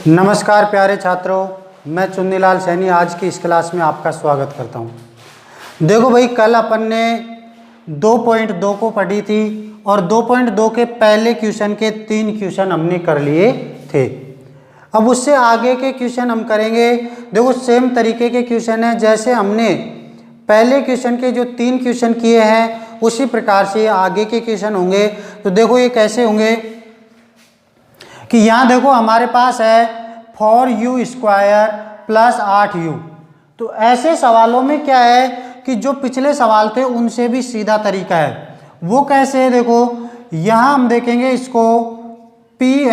नमस्कार प्यारे छात्रों, मैं चुन्नीलाल सैनी आज की इस क्लास में आपका स्वागत करता हूं। देखो भाई, कल अपन ने 2.2 को पढ़ी थी और 2.2 के पहले क्वेश्चन के 3 क्वेश्चन हमने कर लिए थे। अब उससे आगे के क्वेश्चन हम करेंगे। देखो सेम तरीके के क्वेश्चन है, जैसे हमने पहले क्वेश्चन के जो 3 क्वेश्चन किए हैं उसी प्रकार से आगे के क्वेश्चन होंगे। तो देखो ये कैसे होंगे कि यहाँ देखो हमारे पास है 4u² प्लस 8u। तो ऐसे सवालों में क्या है कि जो पिछले सवाल थे उनसे भी सीधा तरीका है। वो कैसे है, देखो यहाँ हम देखेंगे इसको pu,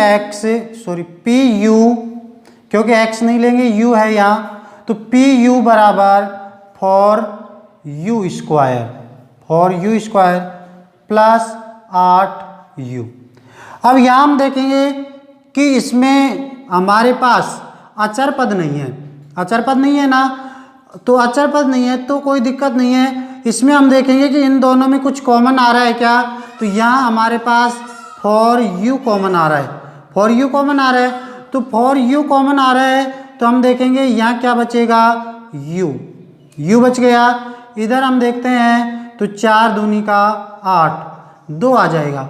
क्योंकि x नहीं लेंगे, u है यहाँ, तो pu बराबर 4u² प्लस 8u। अब यहाँ हम देखेंगे कि इसमें हमारे पास अचर पद नहीं है, अचर पद नहीं है ना, तो अचर पद नहीं है तो कोई दिक्कत नहीं है। इसमें हम देखेंगे कि इन दोनों में कुछ कॉमन आ रहा है क्या, तो यहाँ हमारे पास 4u कॉमन आ रहा है, 4u कॉमन आ रहा है। तो 4u कॉमन आ रहा है तो हम देखेंगे यहाँ क्या बचेगा, u बच गया। इधर हम देखते हैं तो 4 दूनी का 8, 2 आ जाएगा।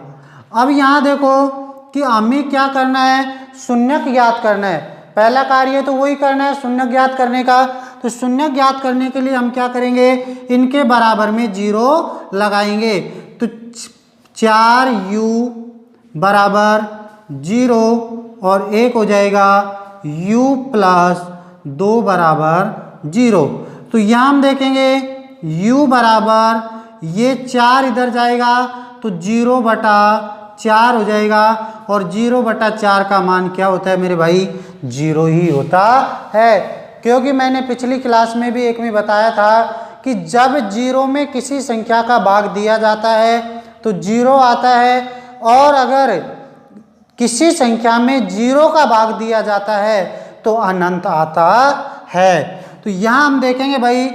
अब यहाँ देखो कि हमें क्या करना है, शून्यक ज्ञात करना है। पहला कार्य तो वही करना है, शून्यक ज्ञात करने का। तो शून्यक ज्ञात करने के लिए हम क्या करेंगे, इनके बराबर में 0 लगाएंगे। तो 4u बराबर 0 और 1 हो जाएगा u प्लस 2 बराबर 0। तो यहाँ हम देखेंगे u बराबर ये 4 इधर जाएगा तो 0/4 हो जाएगा, और 0/4 का मान क्या होता है मेरे भाई, 0 ही होता है। क्योंकि मैंने पिछली क्लास में भी एक में बताया था कि जब 0 में किसी संख्या का भाग दिया जाता है तो 0 आता है, और अगर किसी संख्या में 0 का भाग दिया जाता है तो अनंत आता है। तो यहाँ हम देखेंगे भाई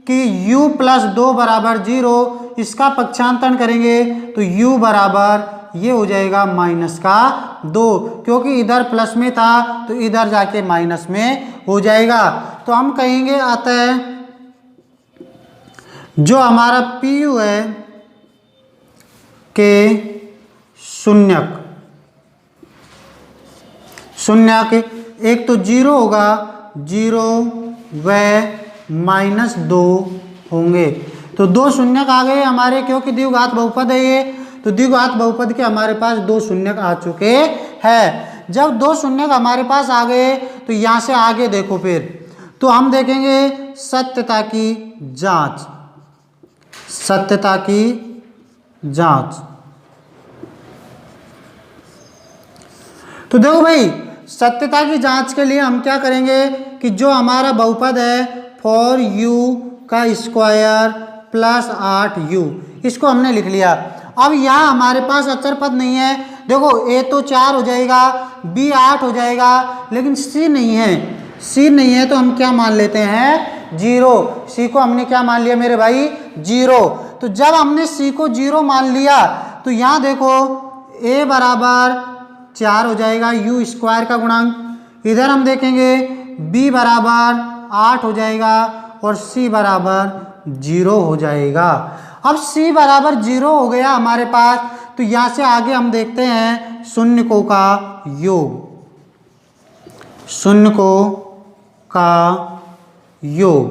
कि u प्लस 2 बराबर 0, इसका पक्षांतरण करेंगे तो u बराबर ये हो जाएगा -2, क्योंकि इधर प्लस में था तो इधर जाके माइनस में हो जाएगा। तो हम कहेंगे अतः जो हमारा pu है के शून्यक एक तो 0 होगा, 0 व -2 होंगे। तो 2 शून्यक आ गए हमारे, क्योंकि द्विघात बहुपद है ये, तो द्विघात बहुपद के हमारे पास 2 शून्यक आ चुके हैं। जब 2 शून्यक हमारे पास आ गए तो यहाँ से आगे देखो, फिर तो हम देखेंगे सत्यता की जांच, सत्यता की जांच। तो देखो भाई, सत्यता की जांच के लिए हम क्या करेंगे कि जो हमारा बहुपद है 4u² प्लस 8u, इसको हमने लिख लिया। अब यहाँ हमारे पास अचर पद नहीं है। देखो a तो 4 हो जाएगा, b 8 हो जाएगा, लेकिन c नहीं है, c नहीं है तो हम क्या मान लेते हैं, 0। c को हमने क्या मान लिया मेरे भाई, 0। तो जब हमने c को 0 मान लिया तो यहाँ देखो a बराबर 4 हो जाएगा, u² का गुणांक। इधर हम देखेंगे b बराबर 8 हो जाएगा और c बराबर 0 हो जाएगा। अब c बराबर 0 हो गया हमारे पास, तो यहाँ से आगे हम देखते हैं शून्यकों का योग, शून्यकों का योग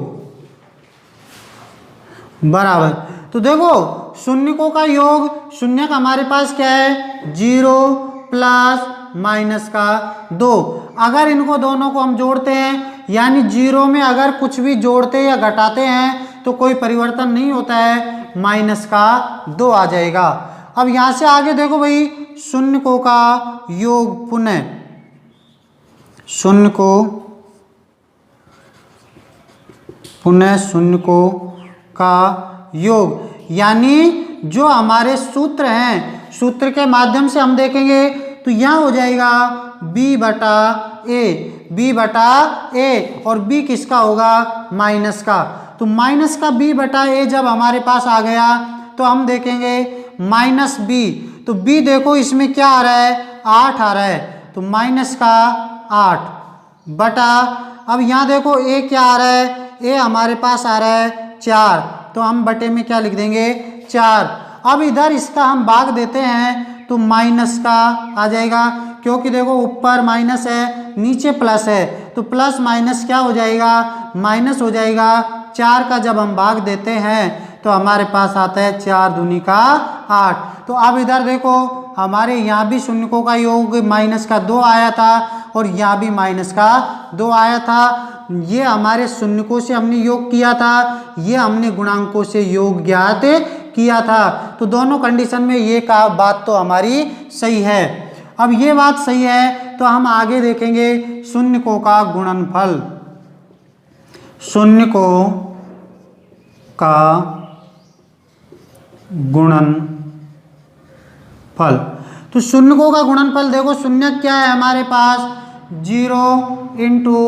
बराबर। तो देखो शून्यकों का योग, शून्यक हमारे पास क्या है, 0 प्लस -2। अगर इनको दोनों को हम जोड़ते हैं, यानी 0 में अगर कुछ भी जोड़ते या घटाते हैं तो कोई परिवर्तन नहीं होता है, -2 आ जाएगा। अब यहाँ से आगे देखो भाई, शून्यकों का योग पुनः, शून्यकों का योग, यानी जो हमारे सूत्र हैं, सूत्र के माध्यम से हम देखेंगे तो यहाँ हो जाएगा b/a, और b किसका होगा, माइनस का। तो -b/a जब हमारे पास आ गया तो हम देखेंगे -b, तो b देखो इसमें क्या आ रहा है, 8 आ रहा है, तो -8 बटा, अब यहाँ देखो ए क्या आ रहा है, ए हमारे पास आ रहा है 4, तो हम बटे में क्या लिख देंगे 4। अब इधर इसका हम भाग देते हैं तो माइनस का आ जाएगा, क्योंकि देखो ऊपर माइनस है नीचे प्लस है, तो प्लस माइनस क्या हो जाएगा, माइनस हो जाएगा। 4 का जब हम भाग देते हैं तो हमारे पास आता है 4 दूनी का 8। तो अब इधर देखो हमारे यहाँ भी शून्यकों का योग माइनस का 2 आया था और यहाँ भी माइनस का 2 आया था। ये हमारे शून्यकों से हमने योग किया था, ये हमने गुणांकों से योग ज्ञात किया था। तो दोनों कंडीशन में ये का बात तो हमारी सही है। अब ये बात सही है तो हम आगे देखेंगे शून्यकों का गुणनफल। शून्यकों का गुणनफल, तो शून्यकों का गुणनफल देखो, शून्य क्या है हमारे पास 0 इंटू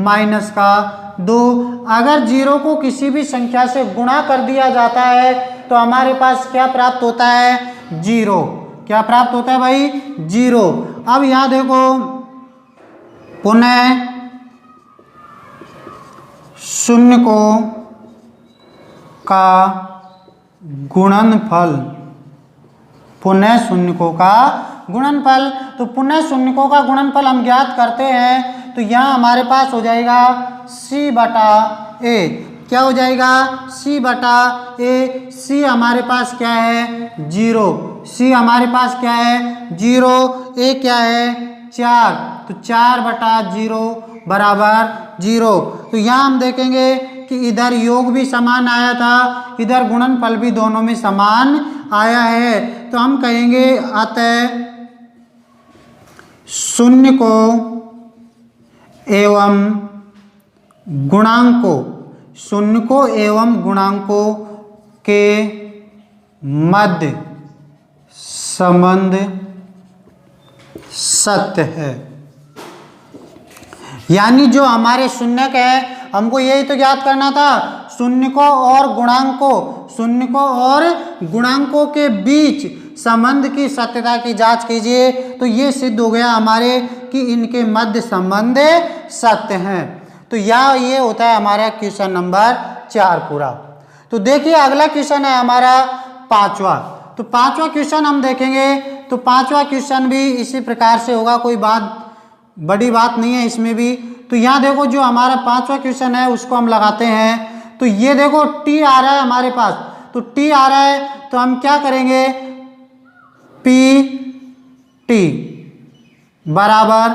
माइनस का 2। अगर 0 को किसी भी संख्या से गुणा कर दिया जाता है तो हमारे पास क्या प्राप्त होता है 0। क्या प्राप्त होता है भाई 0। अब यहां देखो पुनः शून्यकों का गुणनफल, पुनः शून्यकों का गुणनफल, तो पुनः शून्यकों का गुणनफल हम ज्ञात करते हैं तो यहाँ हमारे पास हो जाएगा c बटा a। क्या हो जाएगा c बटा a। c हमारे पास क्या है 0, c हमारे पास क्या है 0, a क्या है 4, तो 4 बटा 0 बराबर 0। तो यहाँ हम देखेंगे कि इधर योग भी समान आया था, इधर गुणनफल भी दोनों में समान आया है। तो हम कहेंगे अतः शून्यकों एवं गुणांकों, शून्यकों एवं गुणांकों के मध्य संबंध सत्य है। यानी जो हमारे शून्यक है हमको यही तो ज्ञात करना था, शून्यकों और गुणांकों, शून्यकों और गुणांकों के बीच संबंध की सत्यता की जांच कीजिए। तो ये सिद्ध हो गया हमारे कि इनके मध्य संबंध सत्य हैं। तो ये होता है हमारा क्वेश्चन नंबर 4 पूरा। तो देखिए अगला क्वेश्चन है हमारा 5वां। तो 5वां क्वेश्चन हम देखेंगे, तो 5वां क्वेश्चन भी इसी प्रकार से होगा, कोई बात बड़ी बात नहीं है इसमें भी। तो यहाँ देखो जो हमारा 5वां क्वेश्चन है उसको हम लगाते हैं। तो ये देखो t आ रहा है हमारे पास, तो t आ रहा है तो हम क्या करेंगे pt बराबर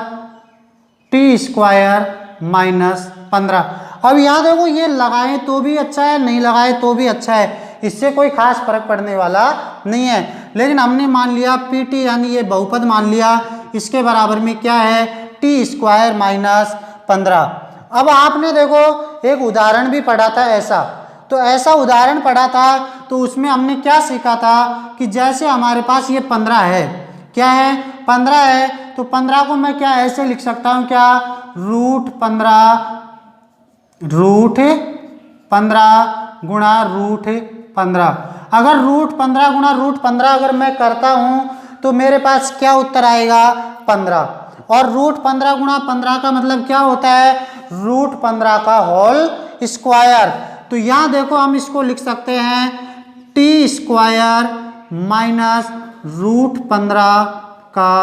t स्क्वायर माइनस 15। अब यहाँ देखो ये लगाएं तो भी अच्छा है, नहीं लगाए तो भी अच्छा है, इससे कोई खास फर्क पड़ने वाला नहीं है। लेकिन हमने मान लिया pt यानी ये बहुपद मान लिया, इसके बराबर में क्या है t स्क्वायर माइनस 15। अब आपने देखो एक उदाहरण भी पढ़ा था ऐसा, तो ऐसा उदाहरण पढ़ा था तो उसमें हमने क्या सीखा था कि जैसे हमारे पास ये 15 है, क्या है 15 है, तो 15 को मैं क्या ऐसे लिख सकता हूँ क्या रूट 15 गुणा रूट 15। अगर रूट 15 गुणा रूट 15 अगर मैं करता हूँ तो मेरे पास क्या उत्तर आएगा 15। और रूट 15 गुणा 15 का मतलब क्या होता है रूट 15 का होल स्क्वायर। तो यहाँ देखो हम इसको लिख सकते हैं टी स्क्वायर माइनस रूट 15 का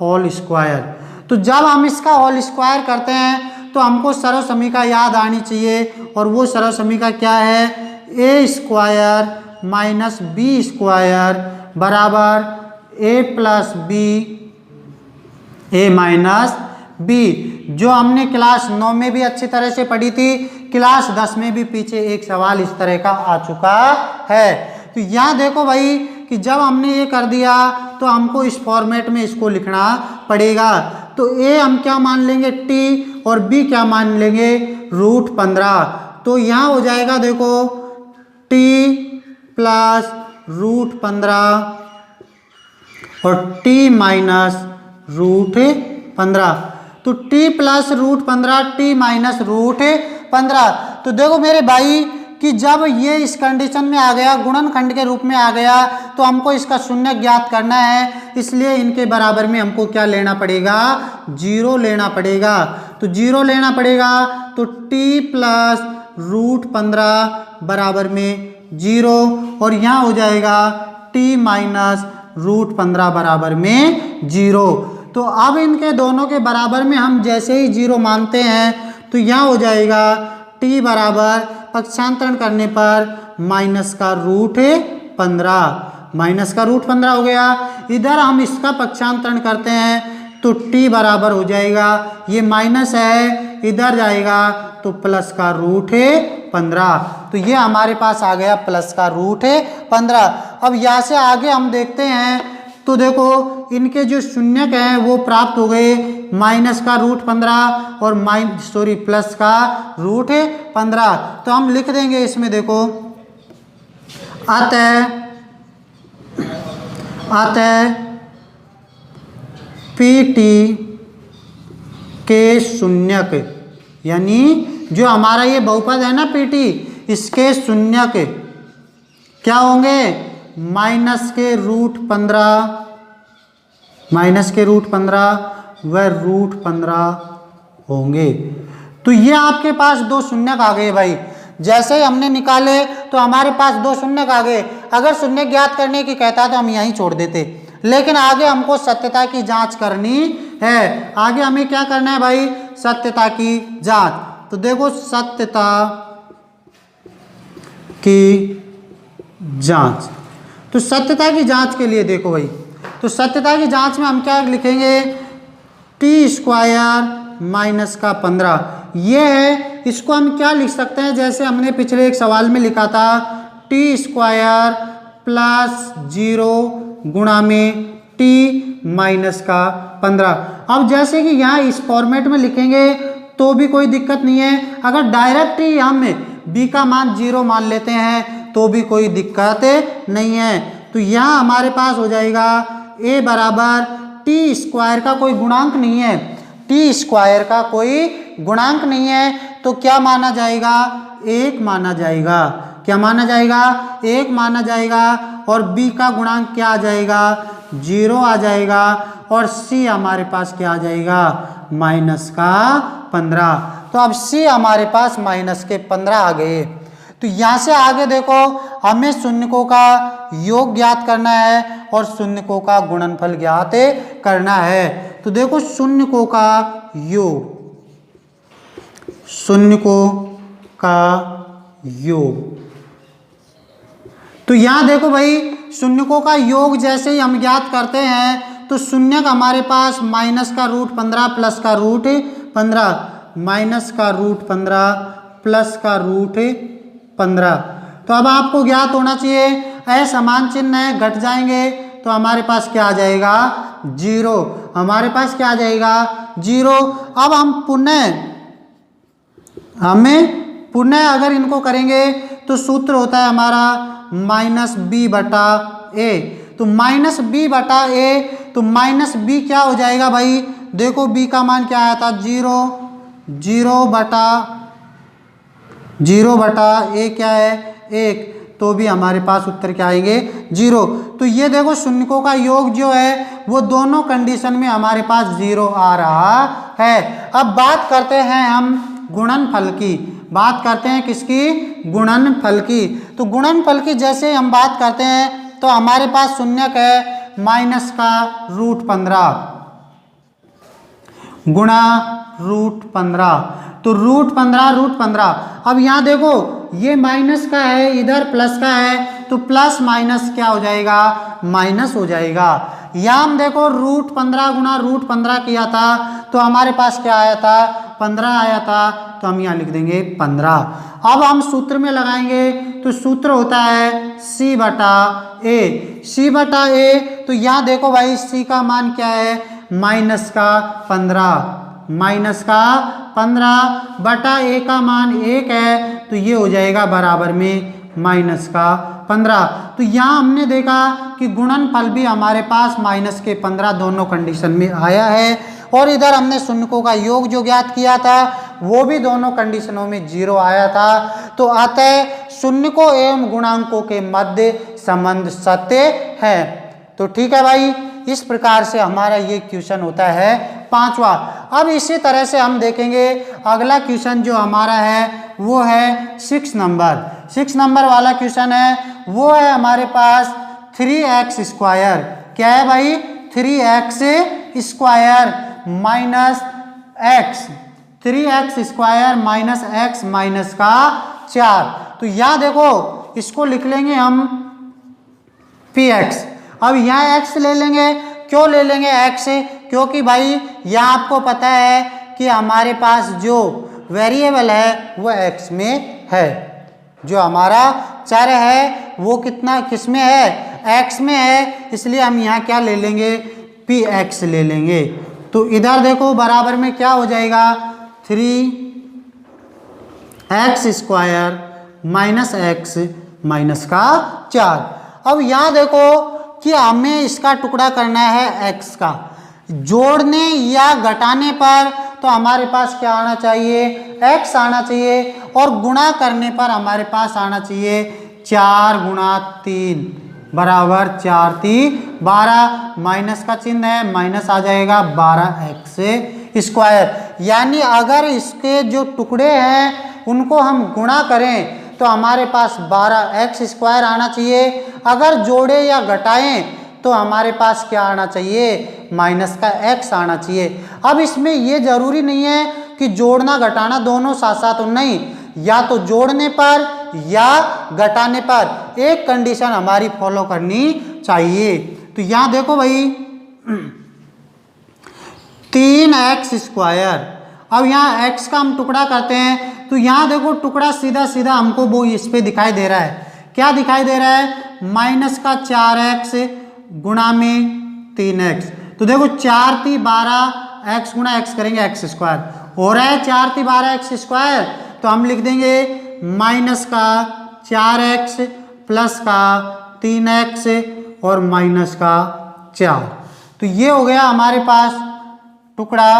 होल स्क्वायर। तो जब हम इसका होल स्क्वायर करते हैं तो हमको सरल समीकरण याद आनी चाहिए, और वो सरल समीकरण क्या है ए स्क्वायर माइनस बी स्क्वायर बराबर ए प्लस बी ए माइनस बी, जो हमने क्लास 9 में भी अच्छी तरह से पढ़ी थी, क्लास 10 में भी पीछे एक सवाल इस तरह का आ चुका है। तो यहाँ देखो भाई कि जब हमने ये कर दिया तो हमको इस फॉर्मेट में इसको लिखना पड़ेगा। तो ए हम क्या मान लेंगे टी और बी क्या मान लेंगे रूट 15। तो यहाँ हो जाएगा देखो टी प्लस रूट 15 और टी माइनस रूट 15। तो t plus root 15 t minus root 15। तो देखो मेरे भाई कि जब ये इस कंडीशन में आ गया, गुणनखंड के रूप में आ गया, तो हमको इसका शून्य ज्ञात करना है। इसलिए इनके बराबर में हमको क्या लेना पड़ेगा, 0 लेना पड़ेगा। तो 0 लेना पड़ेगा तो t प्लस √15 बराबर में 0 और यहाँ हो जाएगा t माइनस √15 बराबर में 0। तो अब इनके दोनों के बराबर में हम जैसे ही 0 मानते हैं तो यहाँ हो जाएगा t बराबर पक्षांतरण करने पर -√15 -√15 हो गया। इधर हम इसका पक्षांतरण करते हैं तो t बराबर हो जाएगा, ये माइनस है इधर जाएगा तो +√15। तो ये हमारे पास आ गया +√15। अब यहाँ से आगे हम देखते हैं तो देखो इनके जो शून्यक हैं वो प्राप्त हो गए -√15 और +√15। तो हम लिख देंगे इसमें देखो अतः PT के शून्यक, यानी जो हमारा ये बहुपद है ना PT, इसके शून्यक क्या होंगे, -√15 व √15 होंगे। तो ये आपके पास दो शून्यक आ गए भाई। जैसे ही हमने निकाले तो हमारे पास दो शून्यक आ गए। अगर शून्य ज्ञात करने की कहता तो हम यहीं छोड़ देते, लेकिन आगे हमको सत्यता की जांच करनी है। आगे हमें क्या करना है भाई, सत्यता की जांच। तो देखो सत्यता की जांच, तो सत्यता की जांच के लिए देखो भाई, तो सत्यता की जांच में हम क्या लिखेंगे, t² -15 ये है। इसको हम क्या लिख सकते हैं, जैसे हमने पिछले एक सवाल में लिखा था t² + 0 गुणा में t -15। अब जैसे कि यहाँ इस फॉर्मेट में लिखेंगे तो भी कोई दिक्कत नहीं है। अगर डायरेक्ट ही हम b का मान 0 मान लेते हैं तो भी कोई दिक्कत नहीं है। तो यहाँ हमारे पास हो जाएगा a बराबर t² का कोई गुणांक नहीं है, t² का कोई गुणांक नहीं है तो क्या माना जाएगा, 1 माना जाएगा। क्या माना जाएगा, 1 माना जाएगा। और b का गुणांक क्या आ जाएगा, 0 आ जाएगा। और c हमारे पास क्या आ जाएगा, -15। तो अब c हमारे पास -15 आ गए। तो यहाँ से आगे देखो हमें शून्यकों का योग ज्ञात करना है और शून्यकों का गुणनफल ज्ञात करना है। तो देखो शून्यकों का योग, शून्यकों का योग, तो यहाँ देखो भाई शून्यकों का योग जैसे ही हम ज्ञात करते हैं तो शून्यक हमारे पास -√15 प्लस का √15, -√15 प्लस का √15। तो अब आपको ज्ञात होना चाहिए, असमान चिन्ह है घट जाएंगे तो हमारे पास क्या आ जाएगा, 0। हमारे पास क्या आ जाएगा, 0। अब हम पुनः अगर इनको करेंगे तो सूत्र होता है हमारा -b/a। तो -b/a, तो -b क्या हो जाएगा भाई, देखो b का मान क्या आया था, 0/a क्या है, 1। तो भी हमारे पास उत्तर क्या आएंगे, 0। तो ये देखो शून्यकों का योग जो है वो दोनों कंडीशन में हमारे पास 0 आ रहा है। अब बात करते हैं हम गुणनफल की, बात करते हैं किसकी, गुणनफल की। तो गुणनफल की जैसे हम बात करते हैं तो हमारे पास शून्यक है -√15 गुणा √15। तो √15। अब यहाँ देखो ये माइनस का है, इधर प्लस का है, तो प्लस माइनस क्या हो जाएगा, माइनस हो जाएगा। यहाँ हम देखो √15 गुणा √15 किया था तो हमारे पास क्या आया था, 15 आया था। तो हम यहाँ लिख देंगे 15। अब हम सूत्र में लगाएंगे तो सूत्र होता है c/a। तो यहाँ देखो भाई c का मान क्या है, -15 -15/a का मान 1 है तो ये हो जाएगा बराबर में -15। तो यहाँ हमने देखा कि गुणनफल भी हमारे पास -15 दोनों कंडीशन में आया है। और इधर हमने शून्यकों का योग जो ज्ञात किया था वो भी दोनों कंडीशनों में 0 आया था। तो अतः शून्यकों एवं गुणांकों के मध्य संबंध सत्य है। तो ठीक है भाई, इस प्रकार से हमारा ये क्वेश्चन होता है 5वां। अब इसी तरह से हम देखेंगे अगला क्वेश्चन जो हमारा है वो है 6 नंबर। 6 नंबर वाला क्वेश्चन है वो है हमारे पास 3x स्क्वायर। क्या है भाई? 3x square minus x, 3x square minus x minus का 4। तो यहाँ देखो इसको लिख लेंगे हम px। अब यहाँ x ले लेंगे। क्यों ले लेंगे x? क्योंकि भाई यहाँ आपको पता है कि हमारे पास जो वेरिएबल है वो x में है, जो हमारा चर है वो कितना किस में है? x में है, इसलिए हम यहाँ क्या ले लेंगे? px ले लेंगे। तो इधर देखो बराबर में क्या हो जाएगा? 3x square minus x minus का 4। अब यहाँ देखो कि हमें इसका टुकड़ा करना है x का। जोड़ने या घटाने पर तो हमारे पास क्या आना चाहिए? x आना चाहिए, और गुणा करने पर हमारे पास आना चाहिए 4 गुणा 3 बराबर 4 3 12, माइनस का चिन्ह है, माइनस आ जाएगा 12x स्क्वायर। यानी अगर इसके जो टुकड़े हैं उनको हम गुणा करें तो हमारे पास 12x स्क्वायर आना चाहिए। अगर जोड़े या घटाएं तो हमारे पास क्या आना चाहिए? माइनस का x आना चाहिए। अब इसमें ये जरूरी नहीं है कि जोड़ना घटाना दोनों साथ साथ हो, नहीं, या तो जोड़ने पर या घटाने पर एक कंडीशन हमारी फॉलो करनी चाहिए। तो यहाँ देखो भाई 3x स्क्वायर। अब यहाँ x का हम टुकड़ा करते हैं तो यहाँ देखो टुकड़ा सीधा सीधा हमको वो इस पे दिखाई दे रहा है। क्या दिखाई दे रहा है? माइनस का 4x गुणा में 3x। तो देखो 4 3 12 x गुणा x करेंगे x स्क्वायर हो रहा है 4 3 12 x स्क्वायर। तो हम लिख देंगे माइनस का 4x प्लस का 3x और माइनस का 4। तो ये हो गया हमारे पास टुकड़ा।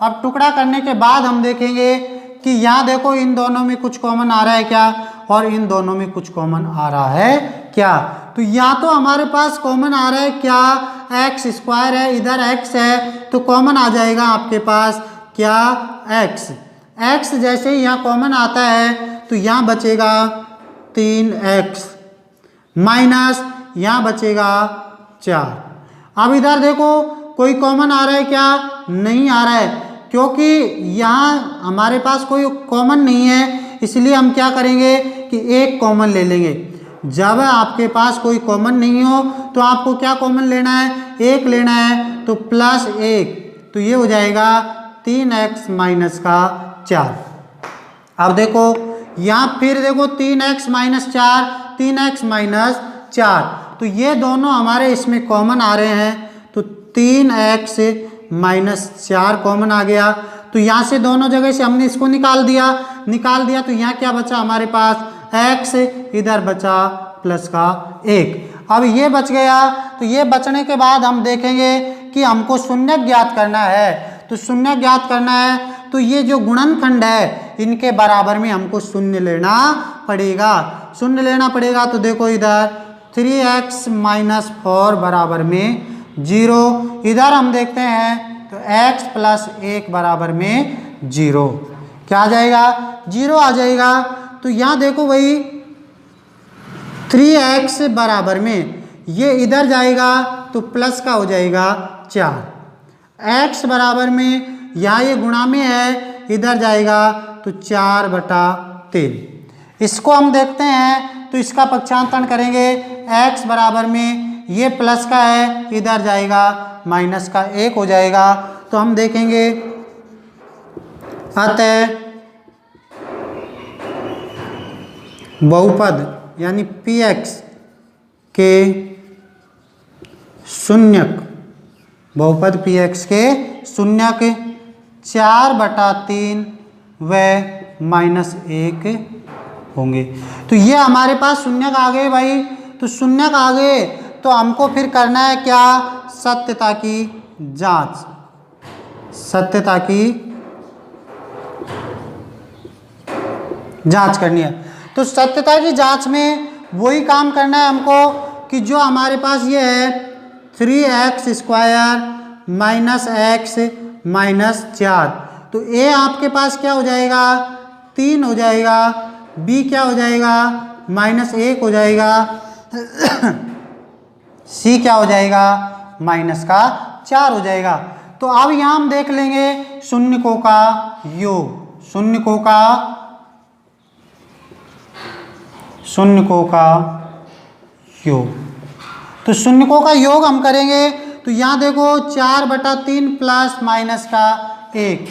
अब टुकड़ा करने के बाद हम देखेंगे कि यहाँ देखो इन दोनों में कुछ कॉमन आ रहा है क्या, और इन दोनों में कुछ कॉमन आ रहा है क्या। तो यहाँ तो हमारे पास कॉमन आ रहा है क्या? एक्स स्क्वायर है, इधर x है तो कॉमन आ जाएगा आपके पास क्या? x। x जैसे ही यहाँ कॉमन आता है तो यहाँ बचेगा 3x माइनस यहाँ बचेगा 4। अब इधर देखो कोई कॉमन आ रहा है क्या? नहीं आ रहा है, क्योंकि यहाँ हमारे पास कोई कॉमन नहीं है, इसलिए हम क्या करेंगे कि एक कॉमन ले लेंगे। जब आपके पास कोई कॉमन नहीं हो तो आपको क्या कॉमन लेना है? एक लेना है, तो प्लस 1, तो ये हो जाएगा 3x माइनस का 4। अब देखो यहाँ फिर देखो 3x माइनस 4 3x माइनस 4, तो ये दोनों हमारे इसमें कॉमन आ रहे हैं। तो 3x माइनस 4 कॉमन आ गया, तो यहाँ से दोनों जगह से हमने इसको निकाल दिया तो यहाँ क्या बचा हमारे पास? x, इधर बचा प्लस का 1। अब ये बच गया, तो ये बचने के बाद हम देखेंगे कि हमको शून्य ज्ञात करना है। तो शून्य ज्ञात करना है तो ये जो गुणनखंड है इनके बराबर में हमको शून्य लेना पड़ेगा। तो देखो इधर 3x माइनस 4 बराबर में 0, इधर हम देखते हैं तो x प्लस 1 बराबर में 0। क्या आ जाएगा? 0 आ जाएगा। तो यहाँ देखो भाई 3x बराबर में ये इधर जाएगा तो प्लस का हो जाएगा 4, x बराबर में यहाँ ये गुणा में है, इधर जाएगा तो 4/3। इसको हम देखते हैं तो इसका पक्षांतरण करेंगे। x बराबर में ये प्लस का है, इधर जाएगा माइनस का 1 हो जाएगा। तो हम देखेंगे अतः बहुपद यानी px के शून्यक, बहुपद px के शून्यक 4/3 व -1 होंगे। तो ये हमारे पास शून्यक आ गए भाई। तो शून्यक आ गए तो हमको फिर करना है क्या? सत्यता की जांच। सत्यता की जांच करनी है। तो सत्यता की जांच में वही काम करना है हमको कि जो हमारे पास ये है 3x² माइनस x माइनस 4। तो a आपके पास क्या हो जाएगा 3 हो जाएगा, b क्या हो जाएगा -1 हो जाएगा, c क्या हो जाएगा -4 हो जाएगा। तो अब यहाँ हम देख लेंगे शून्यकों का योग, शून्यकों का योग। तो शून्यकों का योग हम करेंगे तो यहाँ देखो 4/3 प्लस माइनस का 1,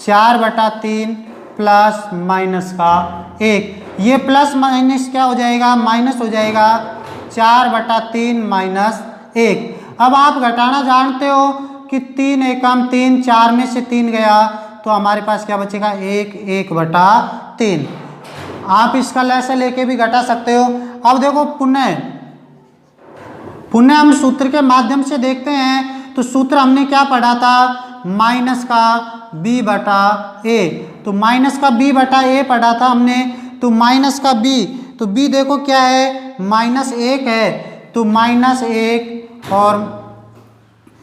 4/3 प्लस माइनस का 1, ये प्लस माइनस क्या हो जाएगा माइनस हो जाएगा, 4/3 माइनस 1। अब आप घटाना जानते हो कि 3 एकम 3, 4 में से 3 गया तो हमारे पास क्या बचेगा 1/3। आप इसका लैसा लेके भी घटा सकते हो। अब देखो पुनः हम सूत्र के माध्यम से देखते हैं। तो सूत्र हमने क्या पढ़ा था माइनस का b/a, तो माइनस का b/a पढ़ा था हमने। तो माइनस का b, तो b देखो क्या है -1 है, तो -1 और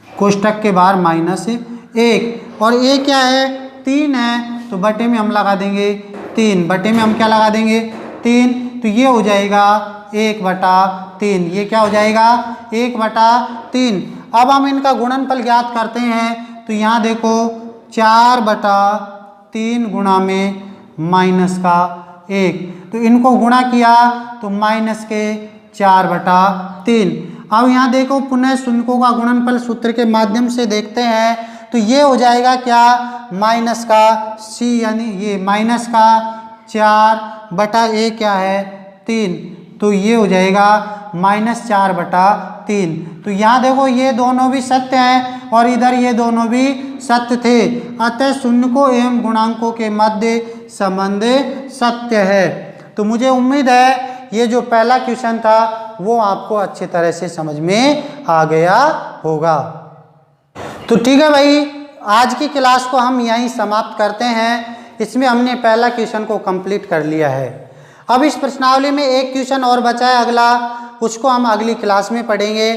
कोष्टक के बाहर -1 और a क्या है 3 है, तो बटे में हम लगा देंगे 3, बटे में हम क्या लगा देंगे 3, तो ये हो जाएगा 1/3, ये क्या हो जाएगा 1/3। अब हम इनका गुणनफल ज्ञात करते हैं। तो यहाँ देखो 4/3 गुणा में -1, तो इनको गुणा किया तो -4/3। अब यहाँ देखो पुनः शून्यकों का गुणनफल सूत्र के माध्यम से देखते हैं। तो ये हो जाएगा क्या माइनस का c, यानी ये -4/a क्या है 3, तो ये हो जाएगा -4/3। तो यहाँ देखो ये दोनों भी सत्य हैं और इधर ये दोनों भी सत्य थे, अतः शून्यकों एवं गुणांकों के मध्य संबंध सत्य है। तो मुझे उम्मीद है ये जो पहला क्वेश्चन था वो आपको अच्छी तरह से समझ में आ गया होगा। तो ठीक है भाई, आज की क्लास को हम यहीं समाप्त करते हैं। इसमें हमने पहला क्वेश्चन को कंप्लीट कर लिया है। अब इस प्रश्नावली में एक क्वेश्चन और बचा है अगला, उसको हम अगली क्लास में पढ़ेंगे।